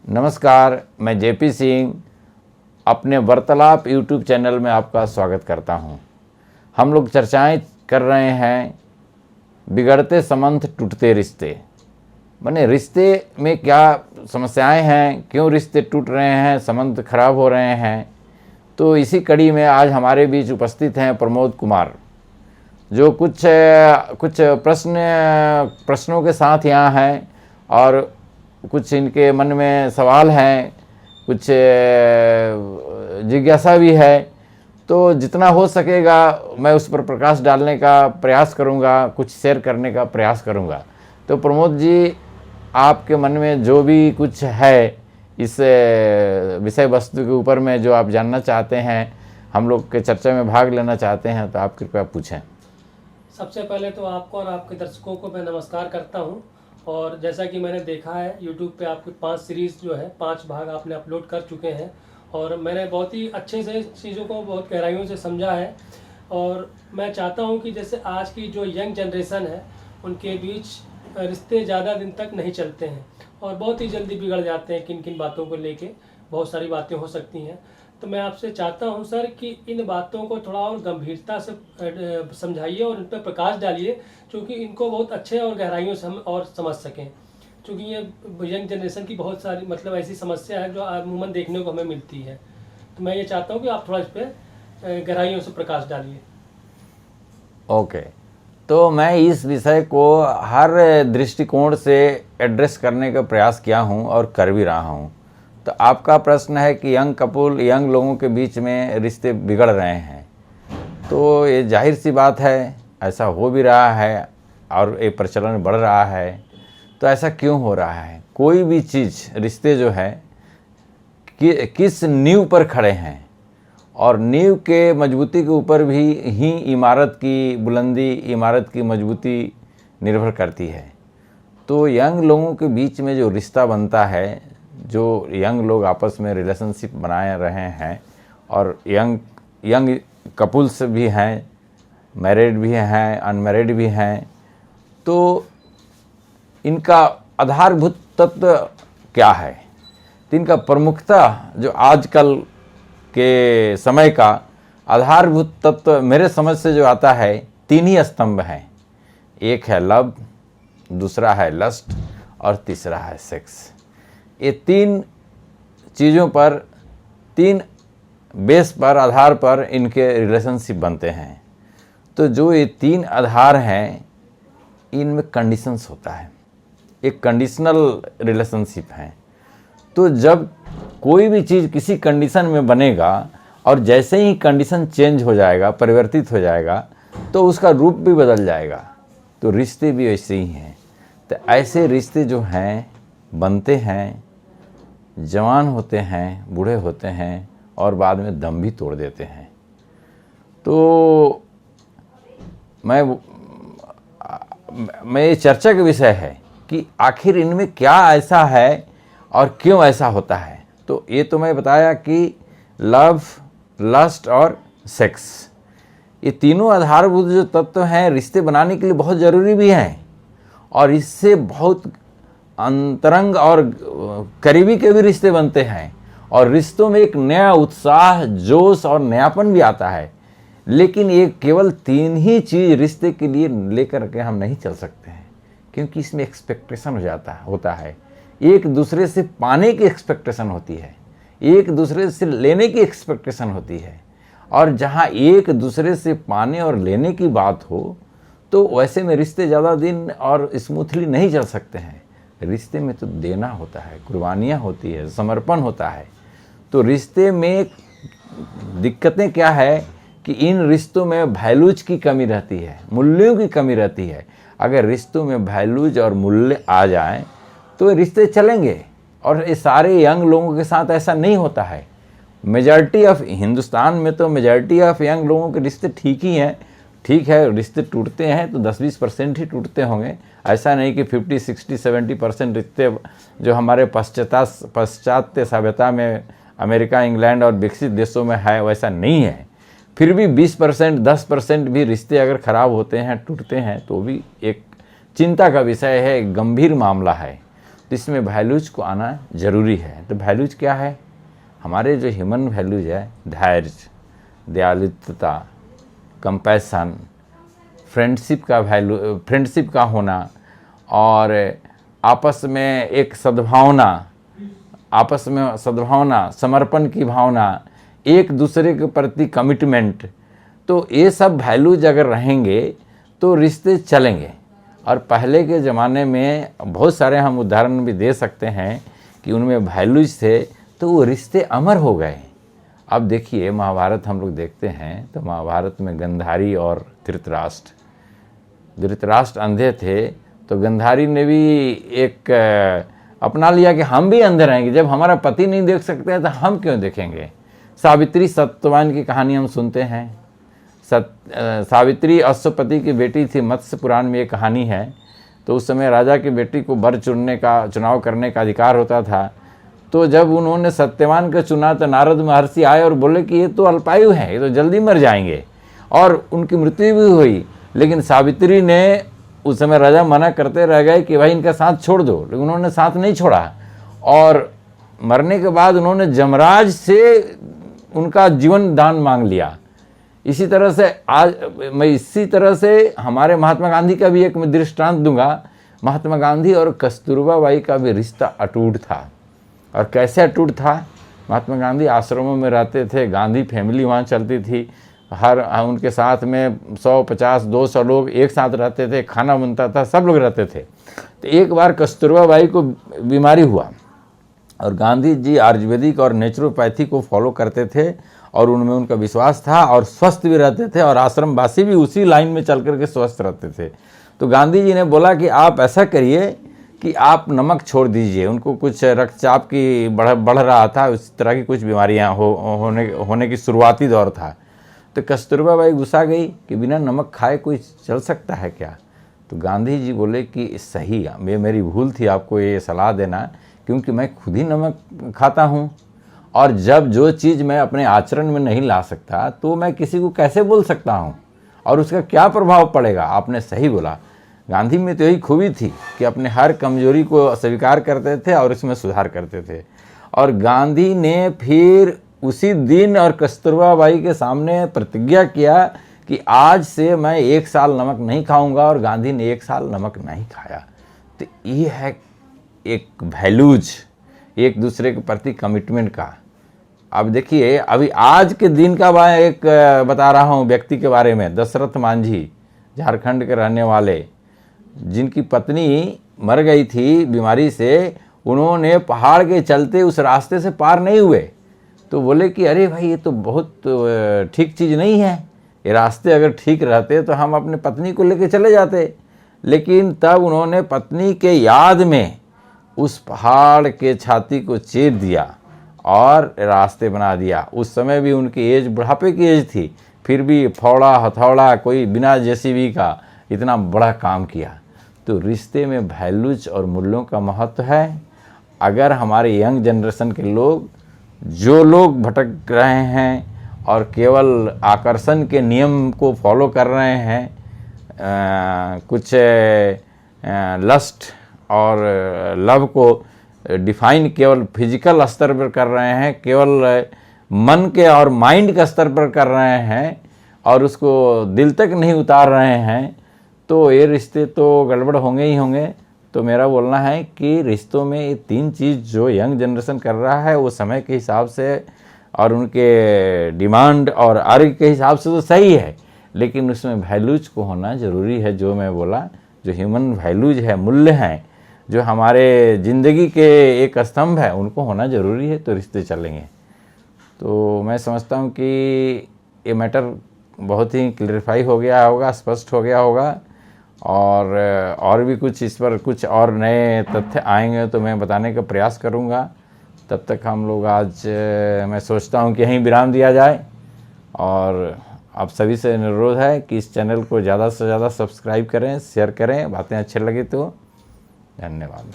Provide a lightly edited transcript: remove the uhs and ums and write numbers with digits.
नमस्कार, मैं जेपी सिंह अपने वार्तालाप यूट्यूब चैनल में आपका स्वागत करता हूं। हम लोग चर्चाएं कर रहे हैं बिगड़ते संबंध टूटते रिश्ते। माने रिश्ते में क्या समस्याएं हैं, क्यों रिश्ते टूट रहे हैं, संबंध खराब हो रहे हैं। तो इसी कड़ी में आज हमारे बीच उपस्थित हैं प्रमोद कुमार, जो कुछ प्रश्नों के साथ यहाँ हैं और कुछ इनके मन में सवाल हैं, कुछ जिज्ञासा भी है। तो जितना हो सकेगा मैं उस पर प्रकाश डालने का प्रयास करूंगा, कुछ शेयर करने का प्रयास करूंगा। तो प्रमोद जी, आपके मन में जो भी कुछ है इस विषय वस्तु के ऊपर में जो आप जानना चाहते हैं, हम लोग के चर्चा में भाग लेना चाहते हैं, तो आप कृपया पूछें। सबसे पहले तो आपको और आपके दर्शकों को मैं नमस्कार करता हूं। और जैसा कि मैंने देखा है YouTube पे आपकी 5 सीरीज़ जो है 5 भाग आपने अपलोड कर चुके हैं और मैंने बहुत ही अच्छे से चीज़ों को बहुत गहराइयों से समझा है। और मैं चाहता हूं कि जैसे आज की जो यंग जनरेशन है उनके बीच रिश्ते ज़्यादा दिन तक नहीं चलते हैं और बहुत ही जल्दी बिगड़ जाते हैं। किन किन बातों को लेके बहुत सारी बातें हो सकती हैं। तो मैं आपसे चाहता हूं सर कि इन बातों को थोड़ा और गंभीरता से समझाइए और इन पर प्रकाश डालिए, क्योंकि इनको बहुत अच्छे और गहराइयों से हम और समझ सकें। क्योंकि ये यंग जनरेशन की बहुत सारी ऐसी समस्या है जो अमूमन देखने को हमें मिलती है। तो मैं ये चाहता हूँ कि आप थोड़ा इस पर गहराइयों से प्रकाश डालिए। ओके, तो मैं इस विषय को हर दृष्टिकोण से एड्रेस करने का प्रयास किया हूँ और कर भी रहा हूँ। तो आपका प्रश्न है कि यंग लोगों के बीच में रिश्ते बिगड़ रहे हैं, तो ये जाहिर सी बात है, ऐसा हो भी रहा है और ये प्रचलन बढ़ रहा है। तो ऐसा क्यों हो रहा है? कोई भी चीज़, रिश्ते जो है किस नींव पर खड़े हैं, और नींव के मजबूती के ऊपर भी ही इमारत की बुलंदी, इमारत की मजबूती निर्भर करती है। तो यंग लोगों के बीच में जो रिश्ता बनता है, जो यंग लोग आपस में रिलेशनशिप बनाए रहे हैं, और यंग कपुल्स भी हैं, मैरिड भी हैं, अनमैरिड भी हैं, तो इनका आधारभूत तत्व क्या है? तो इनका प्रमुखता जो आजकल के समय का आधारभूत तत्व मेरे समझ से जो आता है, 3 ही स्तंभ हैं। एक है लव, दूसरा है लस्ट और तीसरा है सेक्स। ये 3 चीज़ों पर, 3 बेस पर, आधार पर इनके रिलेशनशिप बनते हैं। तो जो ये 3 आधार हैं, इनमें कंडीशंस होता है, एक कंडीशनल रिलेशनशिप है। तो जब कोई भी चीज़ किसी कंडीशन में बनेगा और जैसे ही कंडीशन चेंज हो जाएगा, परिवर्तित हो जाएगा, तो उसका रूप भी बदल जाएगा। तो रिश्ते भी ऐसे ही हैं। तो ऐसे रिश्ते जो हैं बनते हैं, जवान होते हैं, बूढ़े होते हैं और बाद में दम भी तोड़ देते हैं। तो मैं चर्चा का विषय है कि आखिर इनमें क्या ऐसा है और क्यों ऐसा होता है। तो ये तो मैं बताया कि लव, लस्ट और सेक्स, ये तीनों आधारभूत जो तत्व हैं रिश्ते बनाने के लिए बहुत ज़रूरी भी हैं, और इससे बहुत अंतरंग और करीबी के भी रिश्ते बनते हैं, और रिश्तों में एक नया उत्साह, जोश और नयापन भी आता है। लेकिन ये केवल 3 ही चीज़ रिश्ते के लिए लेकर के हम नहीं चल सकते हैं, क्योंकि इसमें एक्सपेक्टेशन होता है। एक दूसरे से पाने की एक्सपेक्टेशन होती है, एक दूसरे से लेने की एक्सपेक्टेशन होती है। और जहाँ एक दूसरे से पाने और लेने की बात हो, तो वैसे में रिश्ते ज़्यादा दिन और स्मूथली नहीं चल सकते हैं। रिश्ते में तो देना होता है, कुर्बानियाँ होती है, समर्पण होता है। तो रिश्ते में दिक्कतें क्या है कि इन रिश्तों में वैल्यूज की कमी रहती है, मूल्यों की कमी रहती है। अगर रिश्तों में वैल्यूज और मूल्य आ जाएं तो रिश्ते चलेंगे। और ये सारे यंग लोगों के साथ ऐसा नहीं होता है। मेजॉरिटी ऑफ हिंदुस्तान में तो मेजॉरिटी ऑफ यंग लोगों के रिश्ते ठीक ही हैं। ठीक है, रिश्ते टूटते हैं तो 10-20% ही टूटते होंगे। ऐसा नहीं कि 50, 60, 70% रिश्ते जो हमारे पाश्चात्य सभ्यता में अमेरिका, इंग्लैंड और विकसित देशों में है, वैसा नहीं है। फिर भी 20%, 10% भी रिश्ते अगर ख़राब होते हैं, टूटते हैं, तो भी एक चिंता का विषय है, एक गंभीर मामला है। तो इसमें वैल्यूज को आना ज़रूरी है। तो वैल्यूज क्या है? हमारे जो ह्यूमन वैल्यूज है, धैर्य, दयालुता, कंपैशन, फ्रेंडशिप का वैल्यू, फ्रेंडशिप का होना, और आपस में एक सद्भावना, समर्पण की भावना, एक दूसरे के प्रति कमिटमेंट, तो ये सब वैल्यूज अगर रहेंगे तो रिश्ते चलेंगे। और पहले के ज़माने में बहुत सारे हम उदाहरण भी दे सकते हैं कि उनमें वैल्यूज थे तो वो रिश्ते अमर हो गए। अब देखिए महाभारत हम लोग देखते हैं तो महाभारत में गंधारी और धृतराष्ट्र अंधे थे, तो गंधारी ने भी एक अपना लिया कि हम भी अंधे रहेंगे, जब हमारा पति नहीं देख सकते हैं तो हम क्यों देखेंगे। सावित्री सत्यवान की कहानी हम सुनते हैं। सावित्री अश्वपति की बेटी थी, मत्स्य पुराण में ये कहानी है। तो उस समय राजा की बेटी को वर चुनाव करने का अधिकार होता था। तो जब उन्होंने सत्यवान का चुना तो नारद महर्षि आए और बोले कि ये तो अल्पायु है, ये तो जल्दी मर जाएंगे, और उनकी मृत्यु भी हुई। लेकिन सावित्री ने उस समय राजा मना करते रह गए कि भाई इनका साथ छोड़ दो, लेकिन उन्होंने साथ नहीं छोड़ा, और मरने के बाद उन्होंने यमराज से उनका जीवन दान मांग लिया। इसी तरह से हमारे महात्मा गांधी का भी एक मैं दृष्टांत दूंगा। महात्मा गांधी और कस्तूरबा बाई का भी रिश्ता अटूट था। और कैसे अटूट था? महात्मा गांधी आश्रमों में रहते थे, गांधी फैमिली वहाँ चलती थी, उनके साथ में 100, 50, 200 लोग एक साथ रहते थे, खाना बनता था, सब लोग रहते थे। तो एक बार कस्तूरबा बाई को बीमारी हुआ और गांधी जी आयुर्वेदिक और नेचुरोपैथी को फॉलो करते थे और उनमें उनका विश्वास था और स्वस्थ भी रहते थे, और आश्रमवासी भी उसी लाइन में चल करके स्वस्थ रहते थे। तो गांधी जी ने बोला कि आप ऐसा करिए कि आप नमक छोड़ दीजिए। उनको कुछ रक्तचाप की बढ़ रहा था, उस तरह की कुछ बीमारियां होने की शुरुआती दौर था। तो कस्तूरबा बाई गुस्सा गई कि बिना नमक खाए कोई चल सकता है क्या? तो गांधी जी बोले कि सही, मेरी भूल थी आपको ये सलाह देना, क्योंकि मैं खुद ही नमक खाता हूँ, और जब जो चीज़ मैं अपने आचरण में नहीं ला सकता तो मैं किसी को कैसे बोल सकता हूँ, और उसका क्या प्रभाव पड़ेगा। आपने सही बोला। गांधी में तो यही खूबी थी कि अपने हर कमजोरी को स्वीकार करते थे और इसमें सुधार करते थे। और गांधी ने फिर उसी दिन और कस्तूरबा बाई के सामने प्रतिज्ञा किया कि आज से मैं 1 साल नमक नहीं खाऊंगा, और गांधी ने 1 साल नमक नहीं खाया। तो ये है एक वैल्यूज, एक दूसरे के प्रति कमिटमेंट का। अब देखिए अभी आज के दिन का मैं एक बता रहा हूँ व्यक्ति के बारे में, दशरथ मांझी, झारखंड के रहने वाले, जिनकी पत्नी मर गई थी बीमारी से। उन्होंने पहाड़ के चलते उस रास्ते से पार नहीं हुए, तो बोले कि अरे भाई ये तो बहुत ठीक चीज़ नहीं है, ये रास्ते अगर ठीक रहते तो हम अपने पत्नी को लेकर चले जाते। लेकिन तब उन्होंने पत्नी के याद में उस पहाड़ के छाती को चीर दिया और रास्ते बना दिया। उस समय भी उनकी एज बुढ़ापे की एज थी, फिर भी फौड़ा हथौड़ा कोई बिना जेसीबी का इतना बड़ा काम किया। तो रिश्ते में वैल्यूज और मूल्यों का महत्व है। अगर हमारे यंग जनरेशन के लोग, जो लोग भटक रहे हैं और केवल आकर्षण के नियम को फॉलो कर रहे हैं, कुछ लस्ट और लव को डिफाइन केवल फिजिकल स्तर पर कर रहे हैं, केवल मन के और माइंड के स्तर पर कर रहे हैं और उसको दिल तक नहीं उतार रहे हैं, तो ये रिश्ते तो गड़बड़ होंगे ही होंगे। तो मेरा बोलना है कि रिश्तों में ये 3 चीज़ जो यंग जनरेशन कर रहा है वो समय के हिसाब से और उनके डिमांड और अर्घ के हिसाब से तो सही है, लेकिन उसमें वैल्यूज को होना ज़रूरी है। जो मैं बोला, जो ह्यूमन वैल्यूज है, मूल्य हैं, जो हमारे ज़िंदगी के एक स्तंभ है, उनको होना ज़रूरी है, तो रिश्ते चलेंगे। तो मैं समझता हूँ कि ये मैटर बहुत ही क्लियरिफाई हो गया होगा, स्पष्ट हो गया होगा, और भी कुछ इस पर कुछ और नए तथ्य आएंगे तो मैं बताने का प्रयास करूँगा। तब तक हम लोग आज मैं सोचता हूँ कि यहीं विराम दिया जाए, और आप सभी से अनुरोध है कि इस चैनल को ज़्यादा से ज़्यादा सब्सक्राइब करें, शेयर करें, बातें अच्छे लगे तो। धन्यवाद।